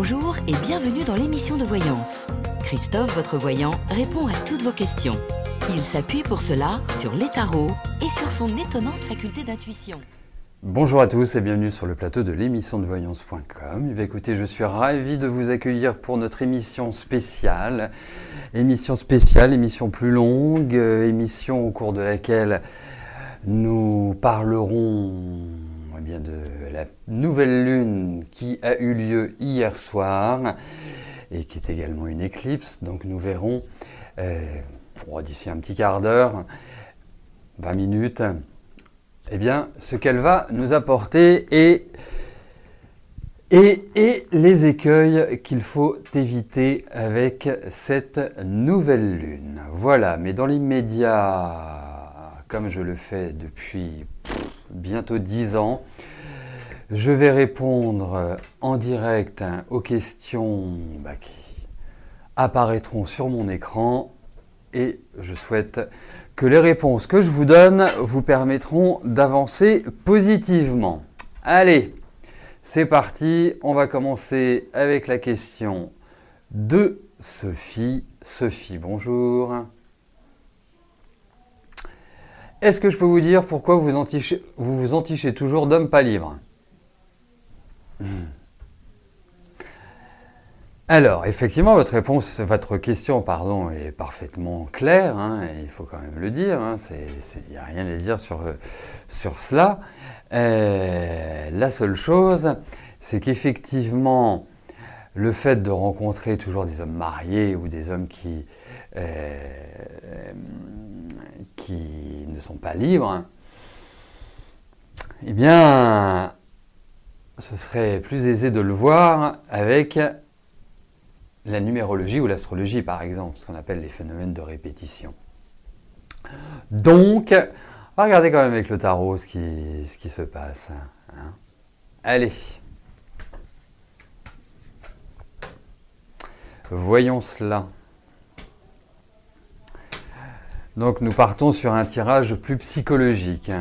Bonjour et bienvenue dans l'émission de voyance. Christophe, votre voyant, répond à toutes vos questions. Il s'appuie pour cela sur les tarots et sur son étonnante faculté d'intuition. Bonjour à tous et bienvenue sur le plateau de l'émission de voyance.com. Écoutez, je suis ravi de vous accueillir pour notre émission spéciale. Émission plus longue, émission au cours de laquelle nous parlerons de la nouvelle lune qui a eu lieu hier soir et qui est également une éclipse. Donc nous verrons d'ici un petit quart d'heure, 20 minutes, ce qu'elle va nous apporter et les écueils qu'il faut éviter avec cette nouvelle lune. Voilà, mais dans l'immédiat, comme je le fais depuis bientôt 10 ans, je vais répondre en direct aux questions qui apparaîtront sur mon écran et je souhaite que les réponses que je vous donne vous permettront d'avancer positivement. Allez, c'est parti, on va commencer avec la question de Sophie. Sophie, bonjour. Est-ce que je peux vous dire pourquoi vous vous entichez toujours d'hommes pas libres ? Alors, effectivement, votre question est parfaitement claire, il faut quand même le dire, il n'y a rien à dire sur cela. La seule chose, c'est qu'effectivement, le fait de rencontrer toujours des hommes mariés ou des hommes qui ne sont pas libres, ce serait plus aisé de le voir avec la numérologie ou l'astrologie, par exemple, ce qu'on appelle les phénomènes de répétition. Donc, on va regarder quand même avec le tarot ce qui se passe. Allez. Voyons cela. Donc, nous partons sur un tirage plus psychologique.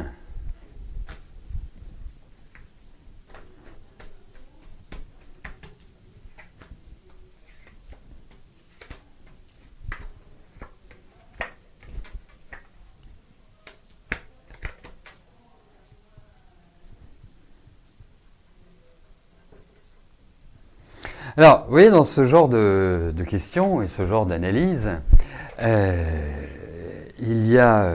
Alors, vous voyez, dans ce genre de questions et ce genre d'analyse, il y a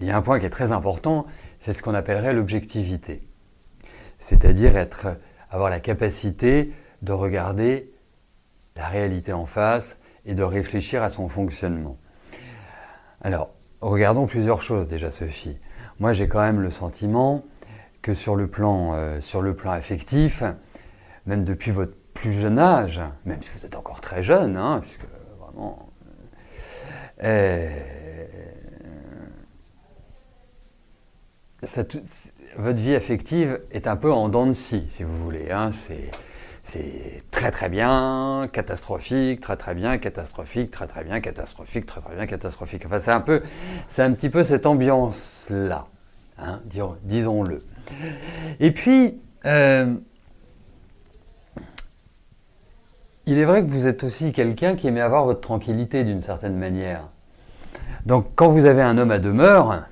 un point qui est très important, c'est ce qu'on appellerait l'objectivité. C'est-à-dire avoir la capacité de regarder la réalité en face et de réfléchir à son fonctionnement. Alors, regardons plusieurs choses déjà, Sophie. Moi, j'ai quand même le sentiment que sur le plan affectif, même depuis votre plus jeune âge, même si vous êtes encore très jeune, puisque vraiment, votre vie affective est un peu en dents de scie, si vous voulez. C'est très très bien, catastrophique, très très bien, catastrophique, très très bien, catastrophique, très très bien, catastrophique. Enfin, c'est un petit peu cette ambiance-là, disons-le. Et puis, il est vrai que vous êtes aussi quelqu'un qui aimait avoir votre tranquillité d'une certaine manière. Donc, quand vous avez un homme à demeure,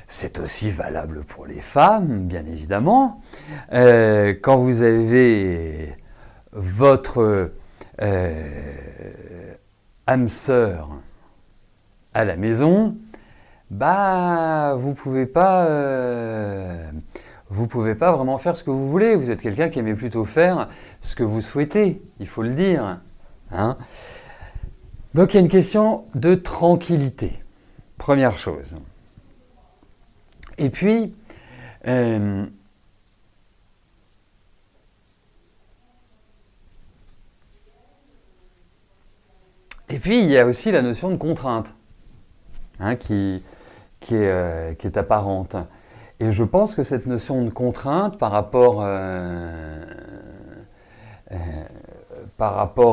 c'est aussi valable pour les femmes, bien évidemment. Quand vous avez votre âme sœur à la maison, vous pouvez pas vraiment faire ce que vous voulez. Vous êtes quelqu'un qui aimait plutôt faire ce que vous souhaitez, il faut le dire. Donc il y a une question de tranquillité, première chose. Et puis, il y a aussi la notion de contrainte qui est apparente. Et je pense que cette notion de contrainte par rapport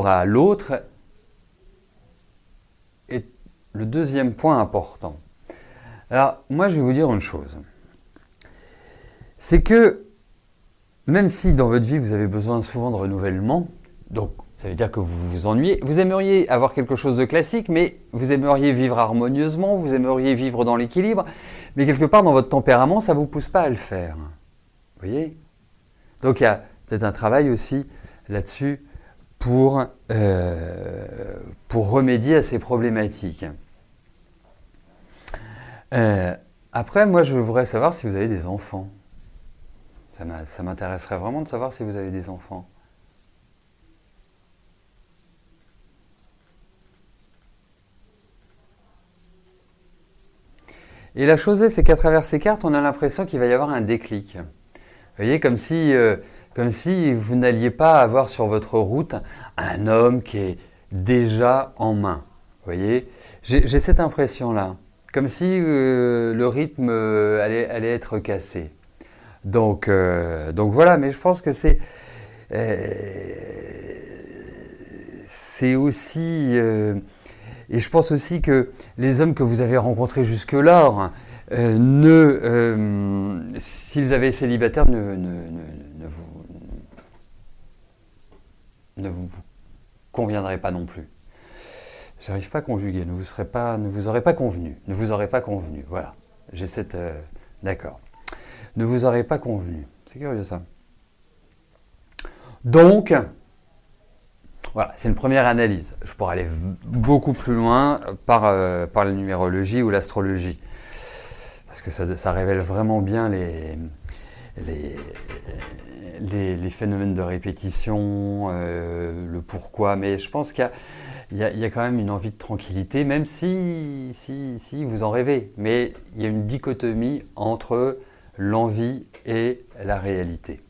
à l'autre est le deuxième point important. Alors, moi, je vais vous dire une chose. C'est que même si dans votre vie vous avez besoin souvent de renouvellement, donc ça veut dire que vous vous ennuyez, vous aimeriez avoir quelque chose de classique, mais vous aimeriez vivre harmonieusement, vous aimeriez vivre dans l'équilibre, mais quelque part dans votre tempérament, ça ne vous pousse pas à le faire. Vous voyez? Donc il y a peut-être un travail aussi là-dessus pour remédier à ces problématiques. Après, moi, je voudrais savoir si vous avez des enfants. Ça m'intéresserait vraiment de savoir si vous avez des enfants. Et la chose est, c'est qu'à travers ces cartes, on a l'impression qu'il va y avoir un déclic. Vous voyez, comme si vous n'alliez pas avoir sur votre route un homme qui est déjà en main. Vous voyez, j'ai cette impression-là. Comme si le rythme allait être cassé. Donc voilà, mais je pense que c'est aussi... et je pense aussi que les hommes que vous avez rencontrés jusque-là, s'ils avaient célibataires, ne vous conviendraient pas non plus. J'arrive pas à conjuguer, ne vous aurez pas convenu. Ne vous aurez pas convenu, voilà. J'ai cette... D'accord. Ne vous aurez pas convenu. C'est curieux ça. Donc, voilà, c'est une première analyse. Je pourrais aller beaucoup plus loin par la numérologie ou l'astrologie. Parce que ça révèle vraiment bien les phénomènes de répétition, le pourquoi. Mais je pense qu'il y a quand même une envie de tranquillité, même si vous en rêvez. Mais il y a une dichotomie entre l'envie et la réalité.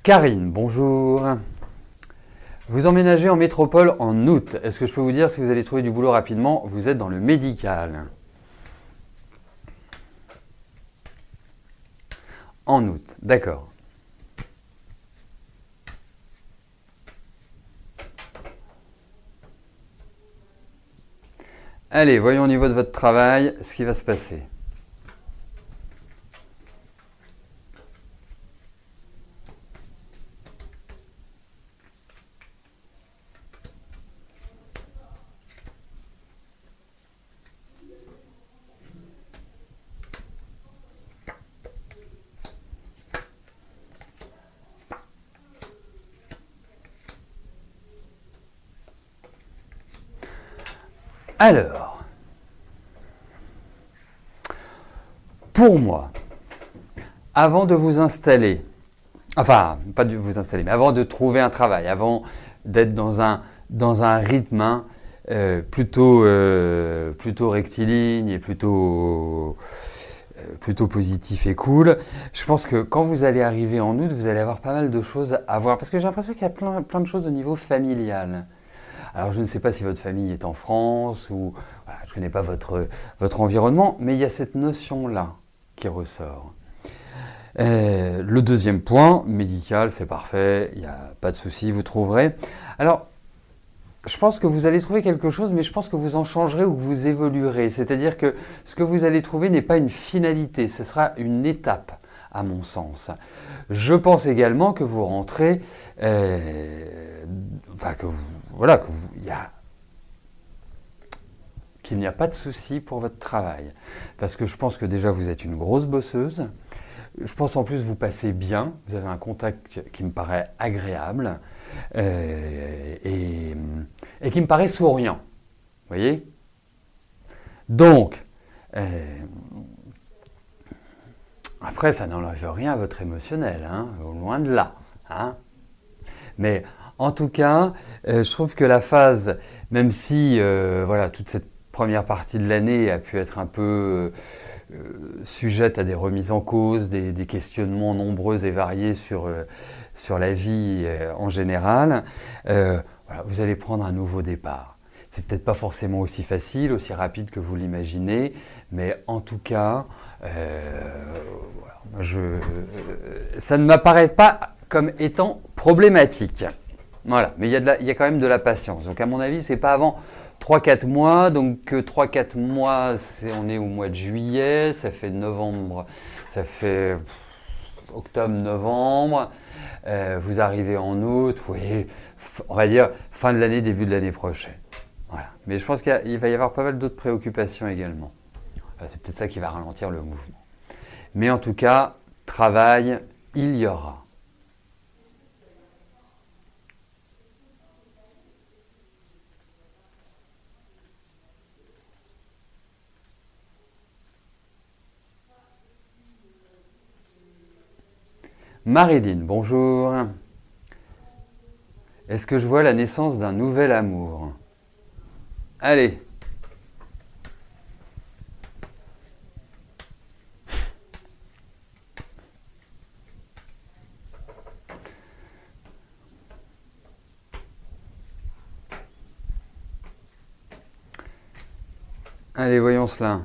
Karine, bonjour. Vous emménagez en métropole en août. Est-ce que je peux vous dire si vous allez trouver du boulot rapidement? Vous êtes dans le médical. En août, d'accord. Allez, voyons au niveau de votre travail ce qui va se passer. Alors, pour moi, avant de vous installer, enfin, pas de vous installer, mais avant de trouver un travail, avant d'être dans un rythme plutôt rectiligne et plutôt positif et cool, je pense que quand vous allez arriver en août, vous allez avoir pas mal de choses à voir. Parce que j'ai l'impression qu'il y a plein de choses au niveau familial. Alors je ne sais pas si votre famille est en France ou voilà, je ne connais pas votre environnement, mais il y a cette notion-là qui ressort. Le deuxième point, médical, c'est parfait, il n'y a pas de souci, vous trouverez. Alors, je pense que vous allez trouver quelque chose, mais je pense que vous en changerez ou que vous évoluerez. C'est-à-dire que ce que vous allez trouver n'est pas une finalité, ce sera une étape, à mon sens. Je pense également que vous rentrez, qu'il n'y a pas de souci pour votre travail. Parce que je pense que déjà vous êtes une grosse bosseuse. Je pense en plus vous passez bien, vous avez un contact qui me paraît agréable et qui me paraît souriant. Vous voyez? Donc, après ça n'enlève rien à votre émotionnel, hein, loin de là. Hein. Mais en tout cas, je trouve que la phase, même si toute cette première partie de l'année a pu être un peu sujette à des remises en cause, des questionnements nombreux et variés sur la vie en général, vous allez prendre un nouveau départ. C'est peut-être pas forcément aussi facile, aussi rapide que vous l'imaginez, mais en tout cas, ça ne m'apparaît pas comme étant problématique. Voilà, mais il y a quand même de la patience. Donc à mon avis, c'est pas avant 3-4 mois. Donc 3-4 mois, on est au mois de juillet, ça fait novembre, ça fait octobre, novembre. Vous arrivez en août, oui, on va dire fin de l'année, début de l'année prochaine. Voilà. Mais je pense qu'il va y avoir pas mal d'autres préoccupations également. C'est peut-être ça qui va ralentir le mouvement. Mais en tout cas, travail, il y aura. Marilyn, bonjour. Est-ce que je vois la naissance d'un nouvel amour? Allez. Allez, voyons cela.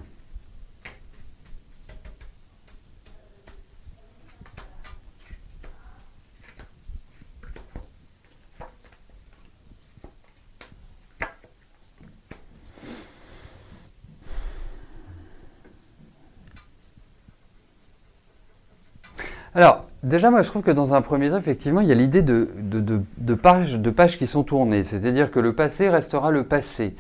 Alors, déjà, moi, je trouve que dans un premier temps, effectivement, il y a l'idée de pages qui sont tournées. C'est-à-dire que le passé restera le passé.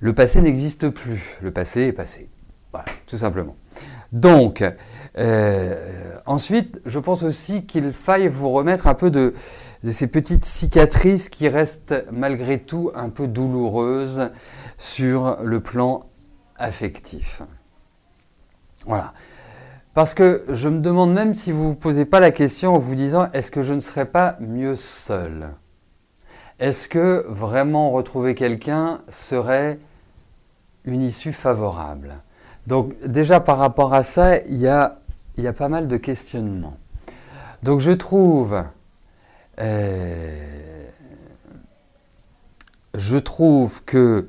Le passé n'existe plus. Le passé est passé. Voilà, tout simplement. Donc, ensuite, je pense aussi qu'il faille vous remettre un peu de ces petites cicatrices qui restent malgré tout un peu douloureuses sur le plan affectif. Voilà. Parce que je me demande même si vous ne vous posez pas la question en vous disant « est-ce que je ne serais pas mieux seul ?» Est-ce que vraiment retrouver quelqu'un serait une issue favorable? Donc déjà par rapport à ça, il y a pas mal de questionnements. Donc je trouve que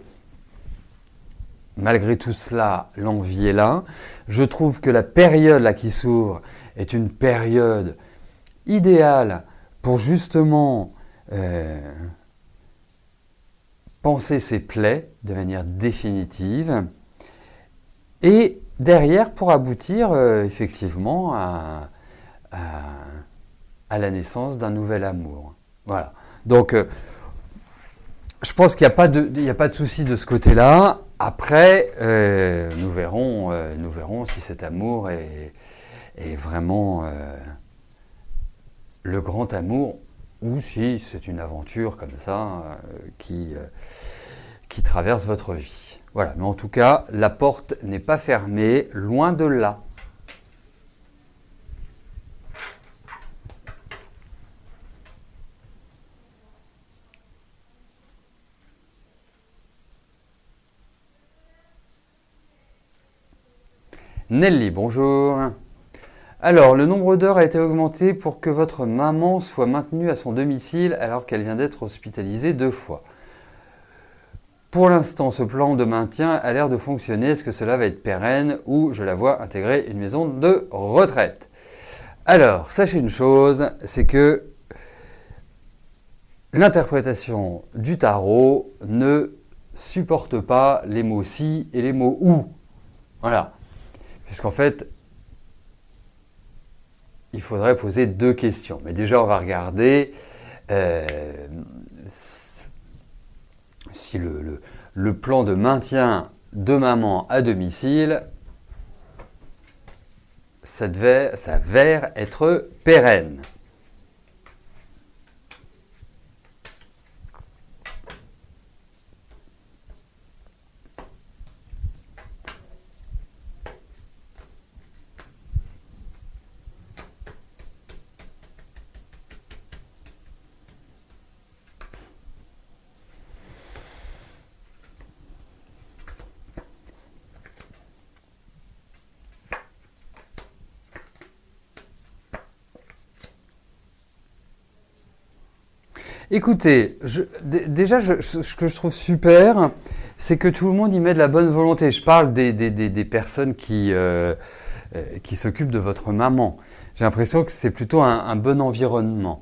malgré tout cela, l'envie est là. Je trouve que la période là qui s'ouvre est une période idéale pour justement penser ses plaies de manière définitive et derrière pour aboutir effectivement à la naissance d'un nouvel amour. Voilà. Donc je pense qu'il n'y a pas de souci de ce côté-là. Après, nous verrons si cet amour est vraiment le grand amour ou si c'est une aventure comme ça qui traverse votre vie. Voilà, mais en tout cas, la porte n'est pas fermée, loin de là. Nelly, bonjour. Alors, le nombre d'heures a été augmenté pour que votre maman soit maintenue à son domicile alors qu'elle vient d'être hospitalisée 2 fois. Pour l'instant, ce plan de maintien a l'air de fonctionner. Est-ce que cela va être pérenne ou je la vois intégrer une maison de retraite? Alors, sachez une chose, c'est que l'interprétation du tarot ne supporte pas les mots si et les mots ou. Voilà. Puisqu'en fait, il faudrait poser 2 questions. Mais déjà, on va regarder si le plan de maintien de maman à domicile s'avère être pérenne. Écoutez, déjà, ce que je trouve super, c'est que tout le monde y met de la bonne volonté. Je parle des personnes qui s'occupent de votre maman. J'ai l'impression que c'est plutôt un bon environnement.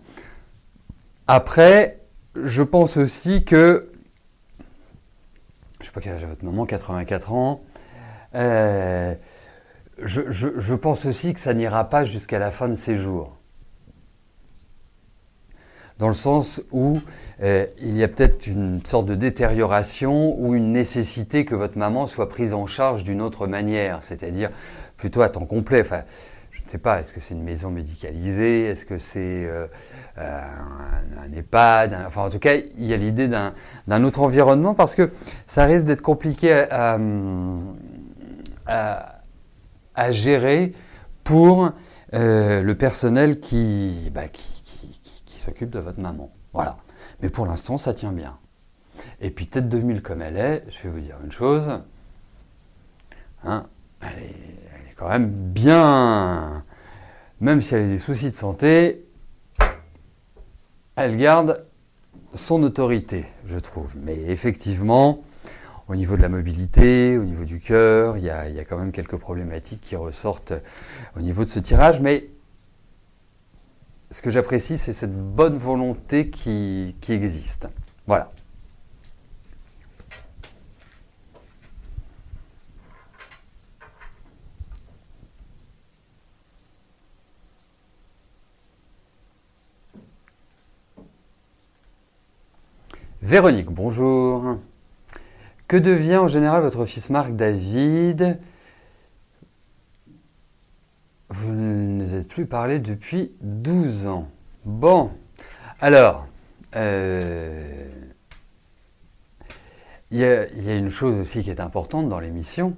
Après, je pense aussi que, je ne sais pas quel âge a votre maman, 84 ans, je pense aussi que ça n'ira pas jusqu'à la fin de ses jours. Dans le sens où il y a peut-être une sorte de détérioration ou une nécessité que votre maman soit prise en charge d'une autre manière, c'est-à-dire plutôt à temps complet. Enfin, je ne sais pas, est-ce que c'est une maison médicalisée, est-ce que c'est un EHPAD, enfin en tout cas, il y a l'idée d'un autre environnement parce que ça risque d'être compliqué à gérer pour le personnel qui s'occupe de votre maman. Voilà. Mais pour l'instant, ça tient bien. Et puis, tête de mule comme elle est, je vais vous dire une chose, hein, elle est quand même bien, même si elle a des soucis de santé, elle garde son autorité, je trouve. Mais effectivement, au niveau de la mobilité, au niveau du cœur, il y a quand même quelques problématiques qui ressortent au niveau de ce tirage. Mais ce que j'apprécie, c'est cette bonne volonté qui existe. Voilà. Véronique, bonjour. Que devient en général votre fils Marc David? Vous ne nous êtes plus parlé depuis 12 ans. Bon, alors, il y a une chose aussi qui est importante dans l'émission,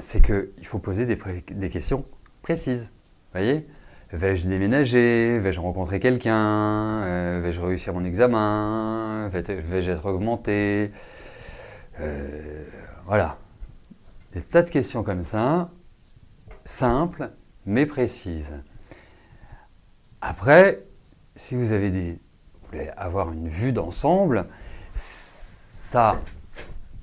c'est qu'il faut poser des questions précises. Vous voyez? Vais-je déménager? Vais-je rencontrer quelqu'un? Vais-je réussir mon examen? Vais-je être augmenté? Voilà. Des tas de questions comme ça, simples, mais précises. Après, si vous voulez avoir une vue d'ensemble, ça,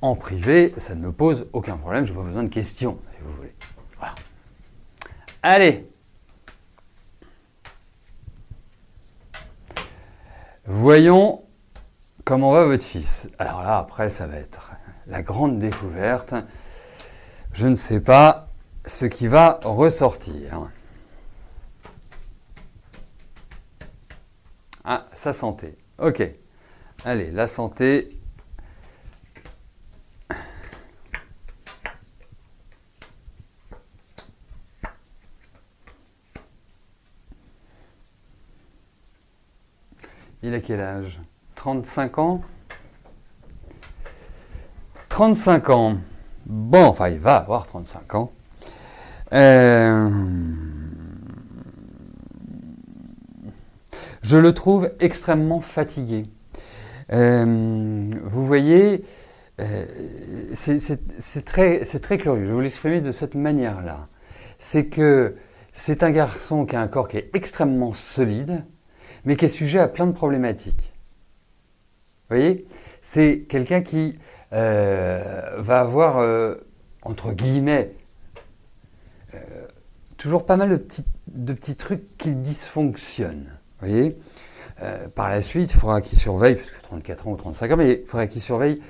en privé, ça ne me pose aucun problème, je n'ai pas besoin de questions, si vous voulez. Voilà. Allez! Voyons comment va votre fils. Alors là, après, ça va être la grande découverte. Je ne sais pas ce qui va ressortir. Ah, sa santé. Ok. Allez, la santé. Il a quel âge? 35 ans? 35 ans. Bon, enfin, il va avoir 35 ans. Je le trouve extrêmement fatigué. Vous voyez, c'est très curieux. Je vais vous l'exprimer de cette manière-là. C'est que c'est un garçon qui a un corps qui est extrêmement solide, mais qui est sujet à plein de problématiques. Vous voyez, c'est quelqu'un qui va avoir, entre guillemets, toujours pas mal de petits trucs qui dysfonctionnent. Vous voyez, par la suite, il faudra qu'il surveille, parce que 34 ans ou 35 ans, mais il faudra qu'il surveille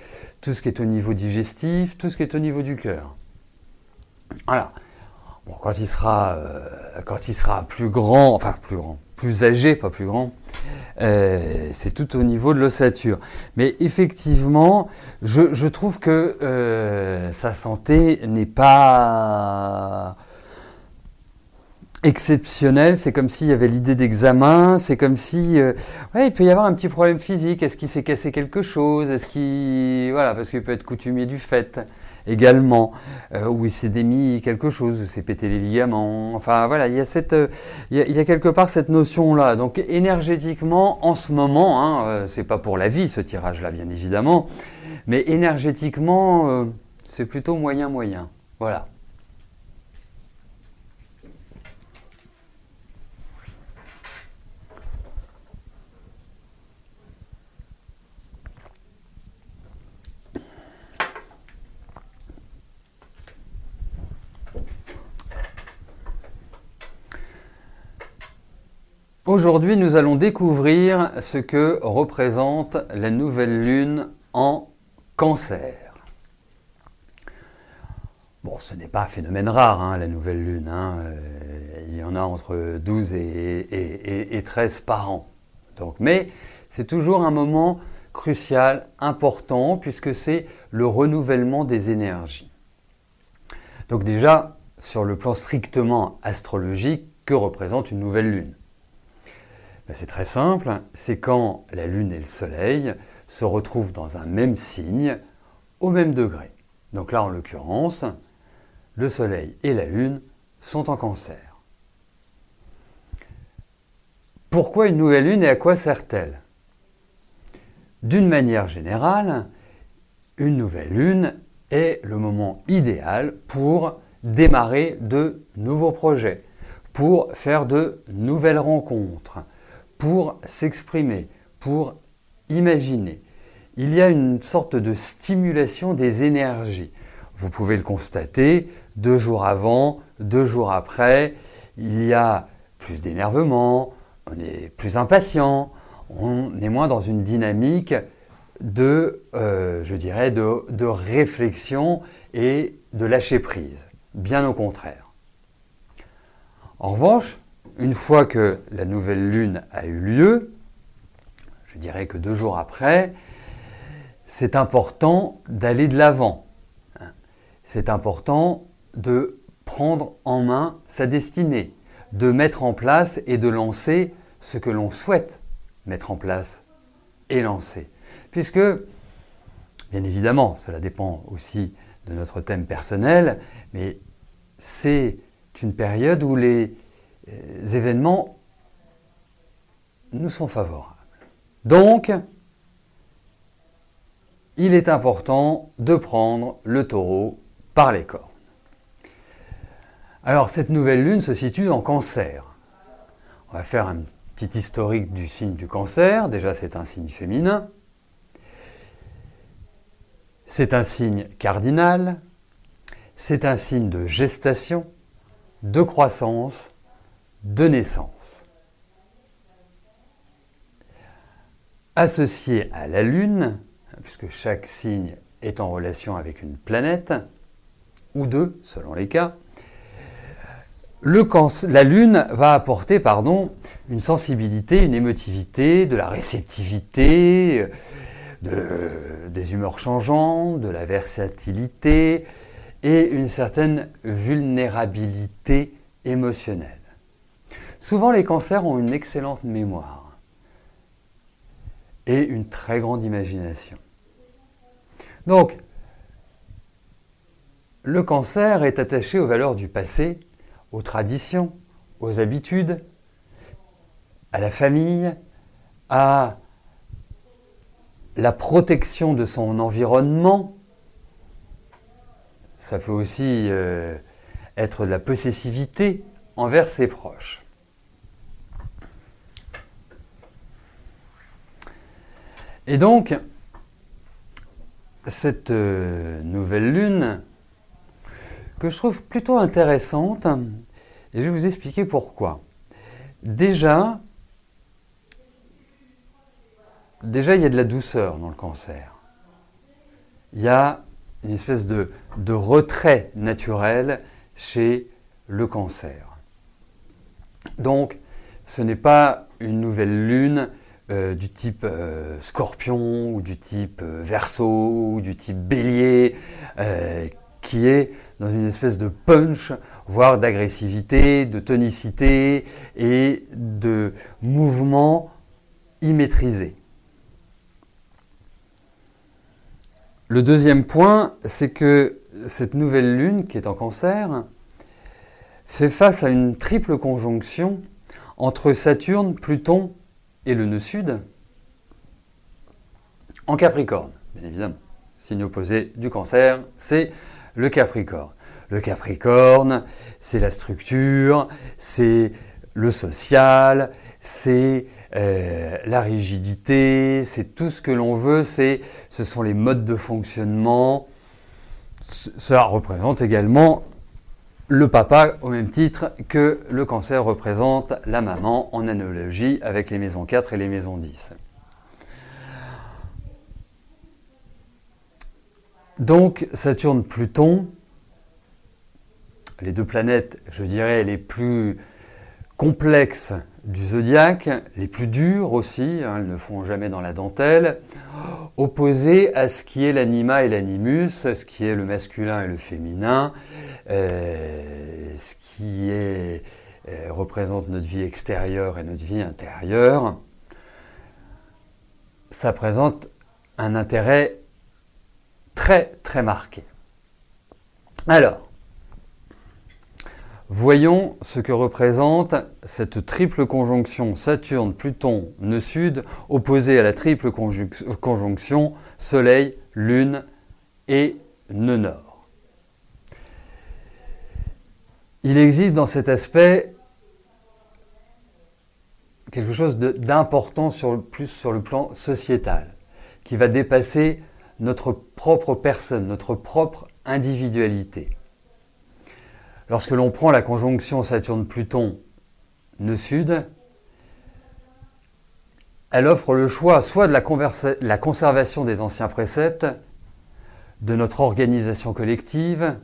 tout ce qui est au niveau digestif, tout ce qui est au niveau du cœur. Voilà. Bon, quand il sera plus grand, enfin plus âgé, pas plus grand, c'est tout au niveau de l'ossature. Mais effectivement, je trouve que sa santé n'est pas exceptionnelle. C'est comme s'il y avait l'idée d'examen, c'est comme si il peut y avoir un petit problème physique. Est-ce qu'il s'est cassé quelque chose? Voilà, parce qu'il peut être coutumier du fait également, où il s'est démis quelque chose, où s'est pété les ligaments. Enfin voilà, il y a quelque part cette notion-là. Donc énergétiquement, en ce moment, c'est pas pour la vie ce tirage-là, bien évidemment, mais énergétiquement, c'est plutôt moyen. Voilà. Aujourd'hui, nous allons découvrir ce que représente la nouvelle lune en Cancer. Bon, ce n'est pas un phénomène rare, hein, la nouvelle lune. Il y en a entre 12 et 13 par an. Donc, mais c'est toujours un moment crucial, important, puisque c'est le renouvellement des énergies. Donc déjà, sur le plan strictement astrologique, que représente une nouvelle lune? C'est très simple, c'est quand la lune et le soleil se retrouvent dans un même signe, au même degré. Donc là, en l'occurrence, le soleil et la lune sont en Cancer. Pourquoi une nouvelle lune et à quoi sert-elle? D'une manière générale, une nouvelle lune est le moment idéal pour démarrer de nouveaux projets, pour faire de nouvelles rencontres, pour s'exprimer, pour imaginer. Il y a une sorte de stimulation des énergies. Vous pouvez le constater 2 jours avant, 2 jours après. Il y a plus d'énervement, on est plus impatient, on est moins dans une dynamique de, de réflexion et de lâcher prise. Bien au contraire. En revanche, une fois que la nouvelle lune a eu lieu, je dirais que 2 jours après, c'est important d'aller de l'avant. C'est important de prendre en main sa destinée, de mettre en place et de lancer ce que l'on souhaite mettre en place et lancer. Puisque, bien évidemment, cela dépend aussi de notre thème personnel, mais c'est une période où les événements nous sont favorables. Donc, il est important de prendre le taureau par les cornes. Alors, cette nouvelle lune se situe en Cancer. On va faire un petit historique du signe du Cancer. Déjà, c'est un signe féminin. C'est un signe cardinal. C'est un signe de gestation, de croissance, de naissance. Associé à la Lune, puisque chaque signe est en relation avec une planète, ou deux, selon les cas, la Lune va apporter une sensibilité, une émotivité, de la réceptivité, des humeurs changeantes, de la versatilité et une certaine vulnérabilité émotionnelle. Souvent, les cancers ont une excellente mémoire et une très grande imagination. Donc, le cancer est attaché aux valeurs du passé, aux traditions, aux habitudes, à la famille, à la protection de son environnement. Ça peut aussi être de la possessivité envers ses proches. Et donc, cette nouvelle lune, que je trouve plutôt intéressante, et je vais vous expliquer pourquoi. Déjà, il y a de la douceur dans le cancer. Il y a une espèce de retrait naturel chez le cancer. Donc, ce n'est pas une nouvelle lune du type Scorpion ou du type Verseau ou du type Bélier qui est dans une espèce de punch, voire d'agressivité, de tonicité et de mouvement immaîtrisé. Le deuxième point, c'est que cette nouvelle lune qui est en cancer fait face à une triple conjonction entre Saturne, Pluton et le nœud sud en Capricorne, bien évidemment. Signe opposé du cancer, c'est le Capricorne. Le Capricorne, c'est la structure, c'est le social, c'est la rigidité, c'est tout ce que l'on veut, ce sont les modes de fonctionnement. Ça représente également le papa au même titre que le cancer représente la maman en analogie avec les maisons 4 et les maisons 10. Donc Saturne-Pluton, les deux planètes, je dirais, les plus complexes du zodiaque, les plus dures aussi, elles ne font jamais dans la dentelle, opposées à ce qui est l'anima et l'animus, ce qui est le masculin et le féminin, ce qui représente notre vie extérieure et notre vie intérieure. Ça présente un intérêt très très marqué. Alors, voyons ce que représente cette triple conjonction Saturne, Pluton, nœud sud, opposée à la triple conjonction Soleil, Lune et nœud nord. Il existe dans cet aspect quelque chose d'important plus sur le plan sociétal, qui va dépasser notre propre personne, notre propre individualité. Lorsque l'on prend la conjonction Saturne-Pluton nœud sud, elle offre le choix soit de la conservation des anciens préceptes, de notre organisation collective,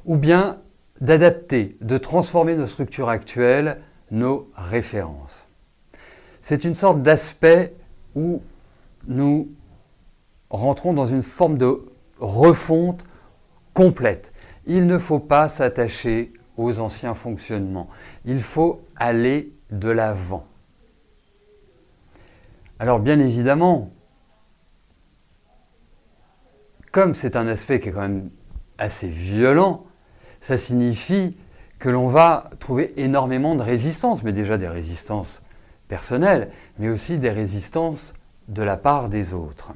ou bien d'adapter, de transformer nos structures actuelles, nos références. C'est une sorte d'aspect où nous rentrons dans une forme de refonte complète. Il ne faut pas s'attacher aux anciens fonctionnements. Il faut aller de l'avant. Alors bien évidemment, comme c'est un aspect qui est quand même assez violent, ça signifie que l'on va trouver énormément de résistances, mais déjà des résistances personnelles, mais aussi des résistances de la part des autres.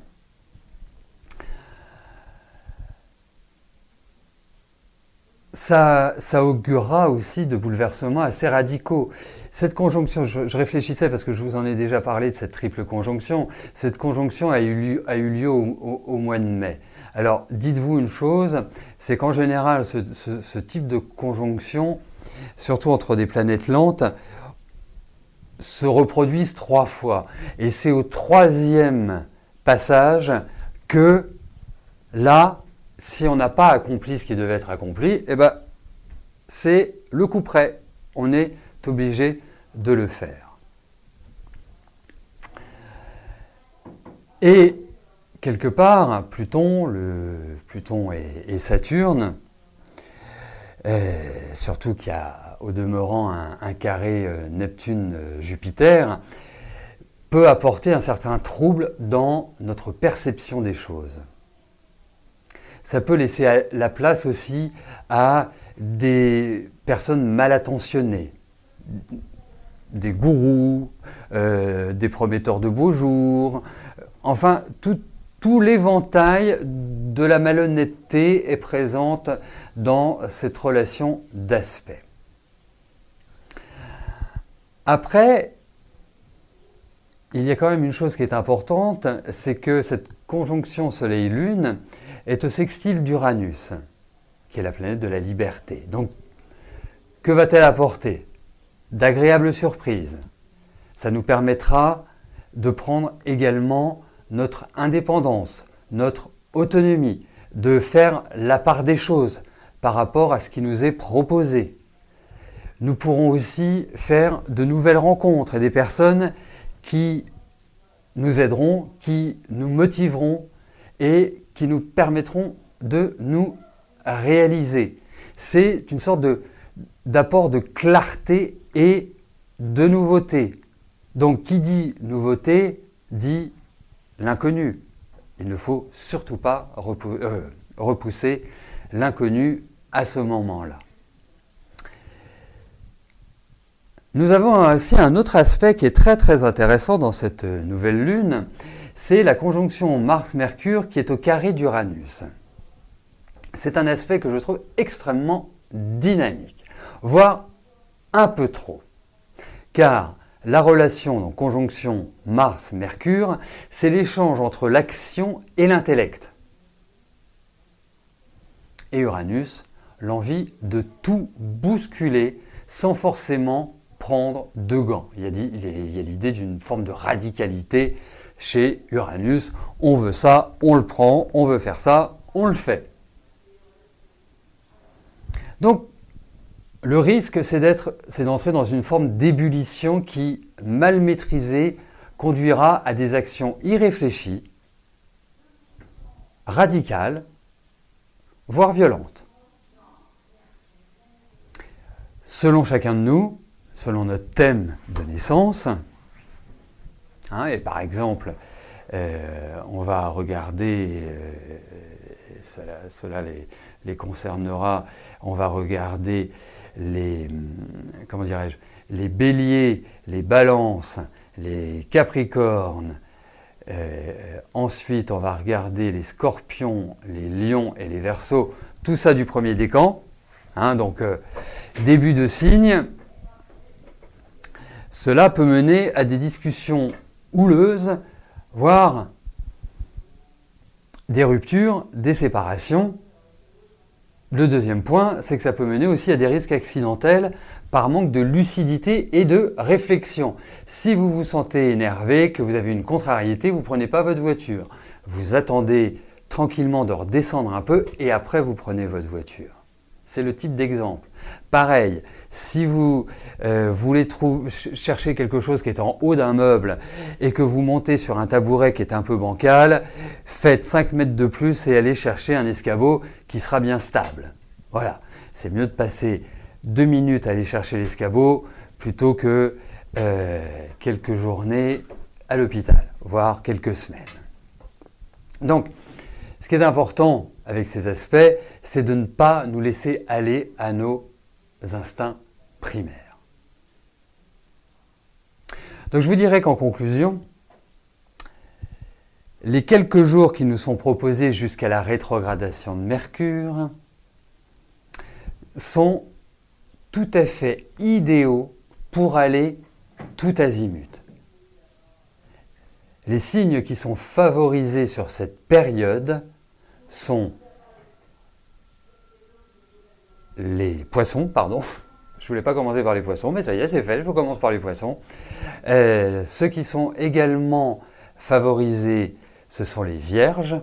Ça augurera aussi de bouleversements assez radicaux. Cette conjonction, je réfléchissais parce que je vous en ai déjà parlé de cette triple conjonction. Cette conjonction a eu lieu au mois de mai. Alors, dites-vous une chose, c'est qu'en général, ce type de conjonction, surtout entre des planètes lentes, se reproduisent 3 fois. Et c'est au 3e passage que là, si on n'a pas accompli ce qui devait être accompli, eh ben, c'est le coup près. On est obligé de le faire. Et quelque part, Pluton et Saturne, surtout qu'il y a au demeurant un carré Neptune-Jupiter, peut apporter un certain trouble dans notre perception des choses. Ça peut laisser la place aussi à des personnes mal attentionnées, des gourous, des prometteurs de beaux jours, enfin tout l'éventail de la malhonnêteté est présente dans cette relation d'aspect. Après, il y a quand même une chose qui est importante, c'est que cette conjonction Soleil-Lune est au sextile d'Uranus, qui est la planète de la liberté. Donc, que va-t-elle apporter? D'agréables surprises. Ça nous permettra de prendre également notre indépendance, notre autonomie, de faire la part des choses par rapport à ce qui nous est proposé. Nous pourrons aussi faire de nouvelles rencontres et des personnes qui nous aideront, qui nous motiveront et qui nous permettront de nous réaliser. C'est une sorte d'apport de clarté et de nouveauté. Donc qui dit nouveauté dit l'inconnu. Il ne faut surtout pas repousser l'inconnu à ce moment-là. Nous avons aussi un autre aspect qui est très très intéressant dans cette nouvelle lune, c'est la conjonction Mars-Mercure qui est au carré d'Uranus. C'est un aspect que je trouve extrêmement dynamique, voire un peu trop. Car la relation, donc conjonction Mars-Mercure, c'est l'échange entre l'action et l'intellect. Et Uranus, l'envie de tout bousculer sans forcément prendre de gants. Il y a l'idée d'une forme de radicalité chez Uranus. On veut ça, on le prend, on veut faire ça, on le fait. Donc, le risque, c'est d'entrer dans une forme d'ébullition qui, mal maîtrisée, conduira à des actions irréfléchies, radicales, voire violentes. Selon chacun de nous, selon notre thème de naissance, et par exemple, on va regarder, cela les concernera, on va regarder les béliers, les balances, les capricornes, ensuite on va regarder les scorpions, les lions et les verseaux, tout ça du premier décan, donc début de signe. Cela peut mener à des discussions houleuses, voire des ruptures, des séparations. Le deuxième point, c'est que ça peut mener aussi à des risques accidentels par manque de lucidité et de réflexion. Si vous vous sentez énervé, que vous avez une contrariété, vous ne prenez pas votre voiture. Vous attendez tranquillement de redescendre un peu et après vous prenez votre voiture. C'est le type d'exemple. Pareil, si vous voulez chercher quelque chose qui est en haut d'un meuble et que vous montez sur un tabouret qui est un peu bancal, faites 5 mètres de plus et allez chercher un escabeau qui sera bien stable. Voilà, c'est mieux de passer 2 minutes à aller chercher l'escabeau plutôt que quelques journées à l'hôpital, voire quelques semaines. Donc, ce qui est important avec ces aspects, c'est de ne pas nous laisser aller à nos instincts primaires. Donc je vous dirais qu'en conclusion, les quelques jours qui nous sont proposés jusqu'à la rétrogradation de Mercure sont tout à fait idéaux pour aller tout azimut. Les signes qui sont favorisés sur cette période sont les poissons, pardon. Je ne voulais pas commencer par les poissons, mais ça y est, c'est fait, je commence par les poissons. Ceux qui sont également favorisés, ce sont les vierges.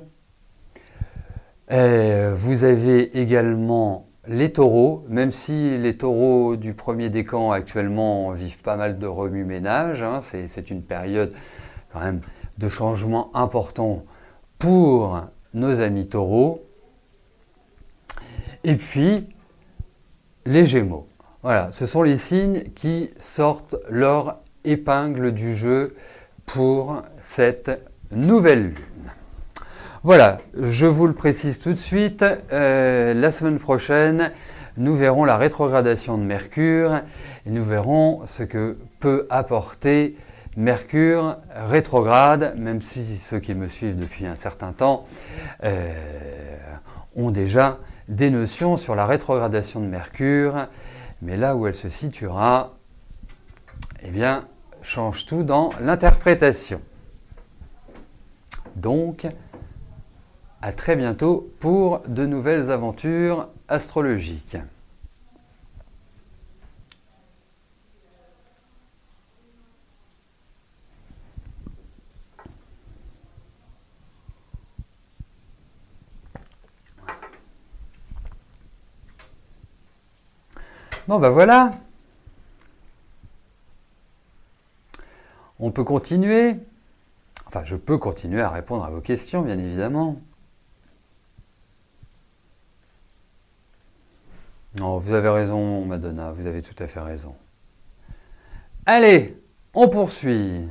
Vous avez également les taureaux, même si les taureaux du premier décan actuellement vivent pas mal de remue-ménage, c'est une période quand même de changement important pour nos amis taureaux. Et puis, les Gémeaux. Voilà, ce sont les signes qui sortent leur épingle du jeu pour cette nouvelle lune. Voilà, je vous le précise tout de suite, la semaine prochaine, nous verrons la rétrogradation de Mercure et nous verrons ce que peut apporter Mercure rétrograde, même si ceux qui me suivent depuis un certain temps ont déjà des notions sur la rétrogradation de Mercure, mais là où elle se situera, eh bien, change tout dans l'interprétation. Donc, à très bientôt pour de nouvelles aventures astrologiques. Bon ben voilà, on peut continuer, enfin je peux continuer à répondre à vos questions bien évidemment. Non, vous avez raison Madonna, vous avez tout à fait raison. Allez, on poursuit.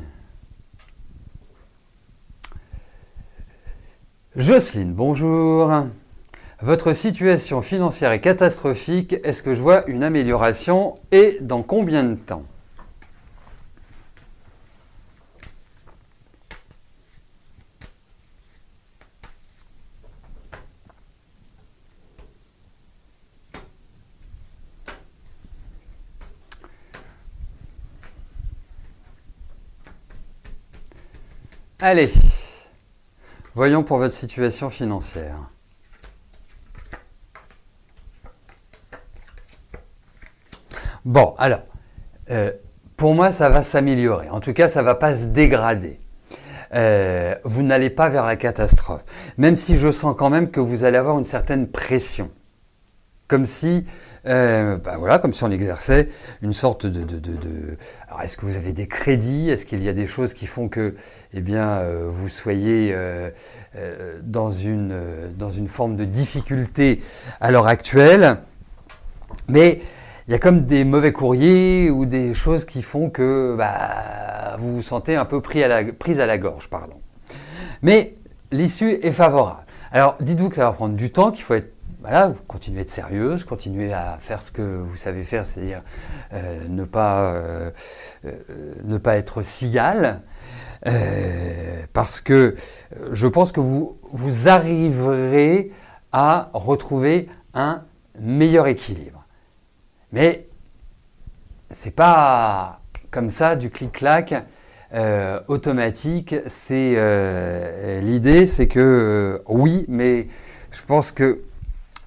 Jocelyne, bonjour. Votre situation financière est catastrophique. Est-ce que je vois une amélioration et dans combien de temps? Allez, voyons pour votre situation financière. Bon, alors, pour moi, ça va s'améliorer. En tout cas, ça ne va pas se dégrader. Vous n'allez pas vers la catastrophe. Même si je sens quand même que vous allez avoir une certaine pression. Comme si, voilà, comme si on exerçait une sorte Alors, est-ce que vous avez des crédits? Est-ce qu'il y a des choses qui font que, eh bien, vous soyez dans une forme de difficulté à l'heure actuelle? Mais il y a comme des mauvais courriers ou des choses qui font que vous vous sentez un peu prise à la gorge, pardon. Mais l'issue est favorable. Alors, dites-vous que ça va prendre du temps, qu'il faut être continuer à être sérieuse, continuer à faire ce que vous savez faire, c'est-à-dire ne pas être cigale, parce que je pense que vous arriverez à retrouver un meilleur équilibre. Mais c'est pas comme ça du clic-clac automatique. L'idée, c'est que oui, mais je pense que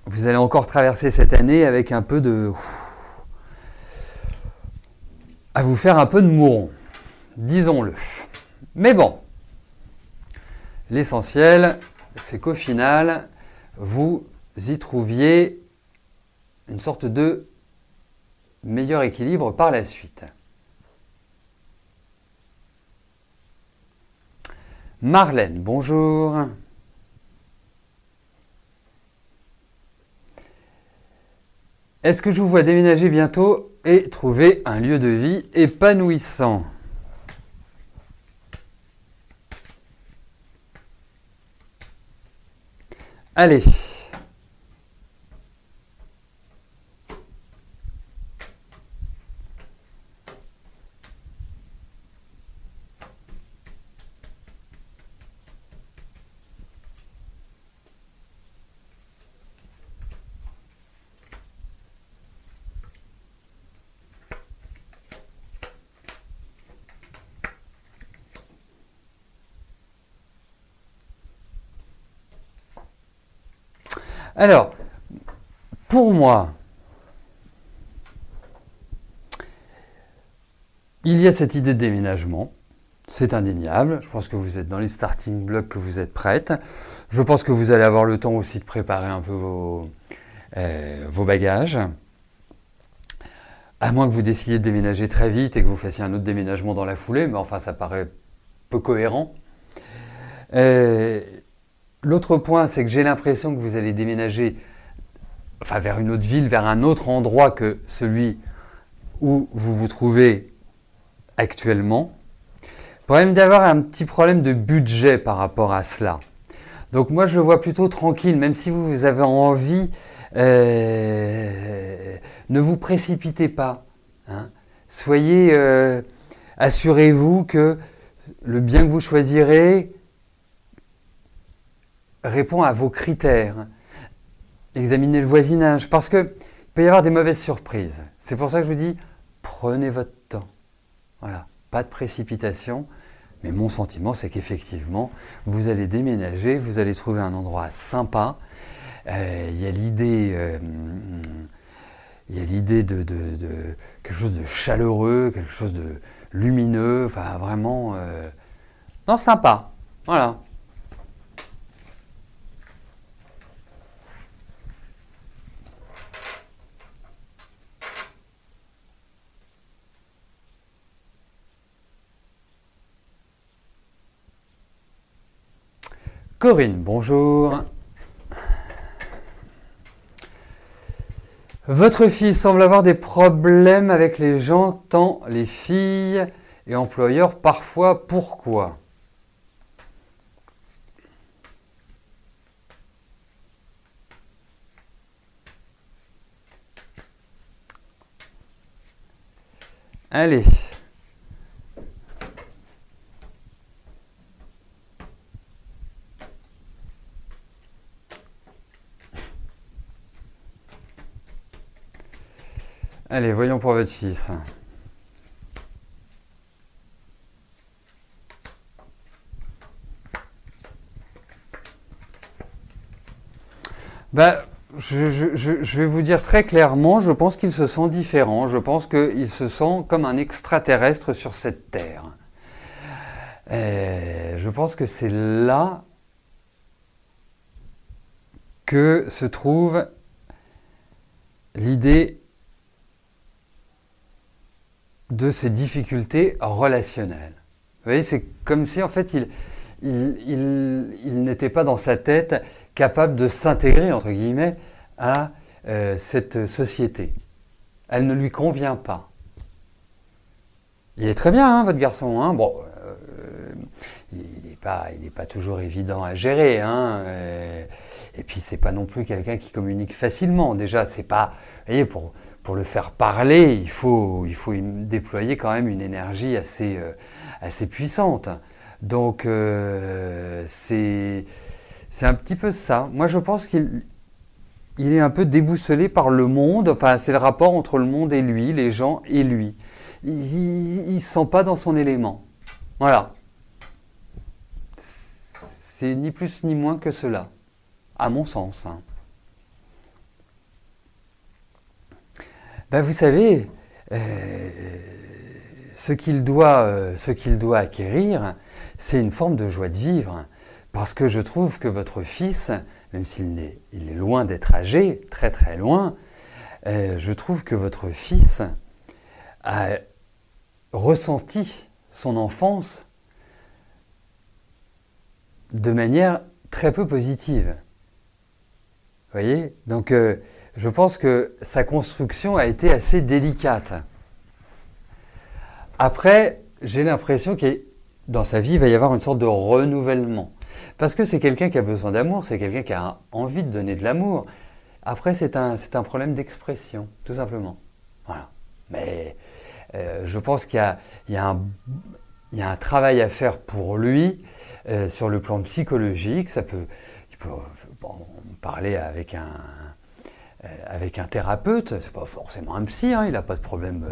vous allez encore traverser cette année avec un peu à vous faire un peu de mouron, disons-le. Mais bon, l'essentiel, c'est qu'au final, vous y trouviez une sorte de meilleur équilibre par la suite. Marlène, bonjour. Est-ce que je vous vois déménager bientôt et trouver un lieu de vie épanouissant? Allez. Alors, pour moi, il y a cette idée de déménagement, c'est indéniable. Je pense que vous êtes dans les starting blocks, que vous êtes prête. Je pense que vous allez avoir le temps aussi de préparer un peu vos bagages. À moins que vous décidiez de déménager très vite et que vous fassiez un autre déménagement dans la foulée, mais enfin ça paraît peu cohérent. L'autre point, c'est que j'ai l'impression que vous allez déménager vers une autre ville, vers un autre endroit que celui où vous vous trouvez actuellement. Il pourrait même y avoir un petit problème de budget par rapport à cela. Donc moi, je le vois plutôt tranquille, même si vous avez envie, ne vous précipitez pas. Hein. Soyez, assurez-vous que le bien que vous choisirez répond à vos critères. Examinez le voisinage, parce qu'il peut y avoir des mauvaises surprises. C'est pour ça que je vous dis, prenez votre temps. Voilà, pas de précipitation. Mais mon sentiment, c'est qu'effectivement, vous allez déménager, vous allez trouver un endroit sympa. Il y a l'idée de quelque chose de chaleureux, quelque chose de lumineux, enfin vraiment, non, sympa. Voilà. Corinne, bonjour. Votre fille semble avoir des problèmes avec les gens, tant les filles et employeurs parfois. Pourquoi? Allez. Allez, voyons pour votre fils. je vais vous dire très clairement, je pense qu'il se sent différent. Je pense qu'il se sent comme un extraterrestre sur cette terre. Et je pense que c'est là que se trouve l'idée de ces difficultés relationnelles. Vous voyez, c'est comme si en fait il n'était pas dans sa tête capable de s'intégrer, entre guillemets, à cette société. Elle ne lui convient pas. Il est très bien, hein, votre garçon. Hein. Bon, il n'est pas toujours évident à gérer. Hein, et puis, c'est pas non plus quelqu'un qui communique facilement. Déjà, c'est pas... Vous voyez, pour le faire parler, il faut déployer quand même une énergie assez puissante. Donc, c'est un petit peu ça. Moi, je pense qu'il est un peu déboussolé par le monde. Enfin, c'est le rapport entre le monde et lui, les gens et lui. Il ne se sent pas dans son élément. Voilà. C'est ni plus ni moins que cela, à mon sens. Hein. Ben, vous savez, ce qu'il doit acquérir, c'est une forme de joie de vivre. Parce que je trouve que votre fils, même s'il est loin d'être âgé, très très loin, je trouve que votre fils a ressenti son enfance de manière très peu positive. Vous voyez ? Donc je pense que sa construction a été assez délicate. Après, j'ai l'impression que dans sa vie, il va y avoir une sorte de renouvellement. Parce que c'est quelqu'un qui a besoin d'amour, c'est quelqu'un qui a envie de donner de l'amour. Après, c'est un problème d'expression, tout simplement. Voilà. Mais je pense qu'il y a un travail à faire pour lui sur le plan psychologique. Il peut parler avec un thérapeute, c'est pas forcément un psy, hein, il n'a pas de problème,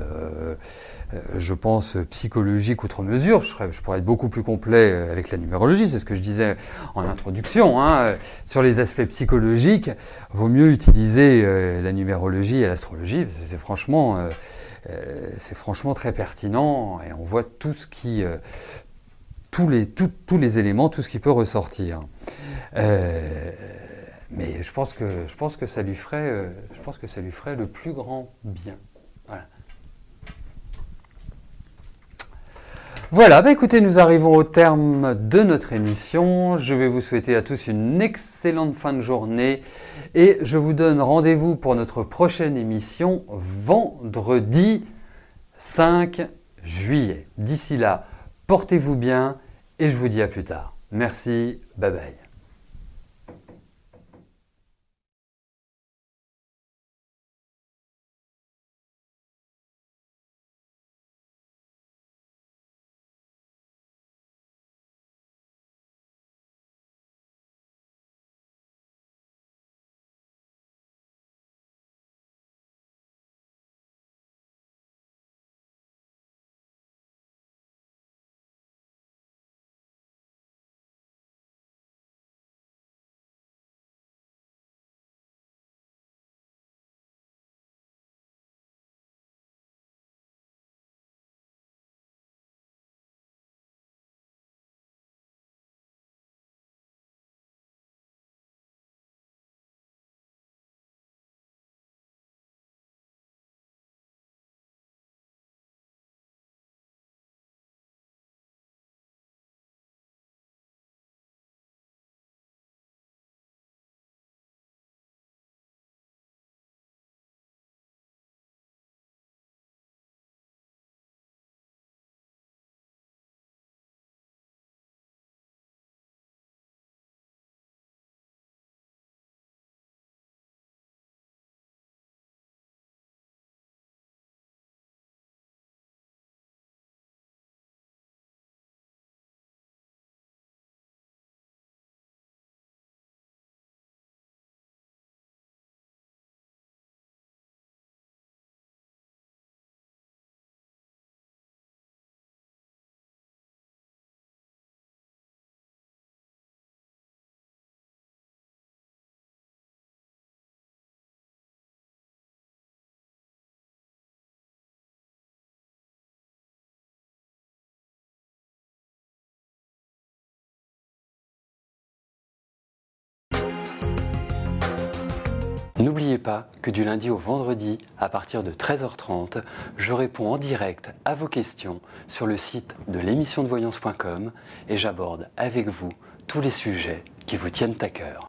je pense, psychologique outre mesure. Je pourrais être beaucoup plus complet avec la numérologie, c'est ce que je disais en introduction. Hein. Sur les aspects psychologiques, vaut mieux utiliser la numérologie et l'astrologie, c'est franchement très pertinent et on voit tout ce qui, tous les éléments, tout ce qui peut ressortir. Mais je pense que ça lui ferait le plus grand bien. Voilà, bah écoutez, nous arrivons au terme de notre émission. Je vais vous souhaiter à tous une excellente fin de journée et je vous donne rendez-vous pour notre prochaine émission vendredi 5 juillet. D'ici là, portez-vous bien et je vous dis à plus tard. Merci, bye bye. N'oubliez pas que du lundi au vendredi, à partir de 13h30, je réponds en direct à vos questions sur le site de l'émissiondevoyance.com et j'aborde avec vous tous les sujets qui vous tiennent à cœur.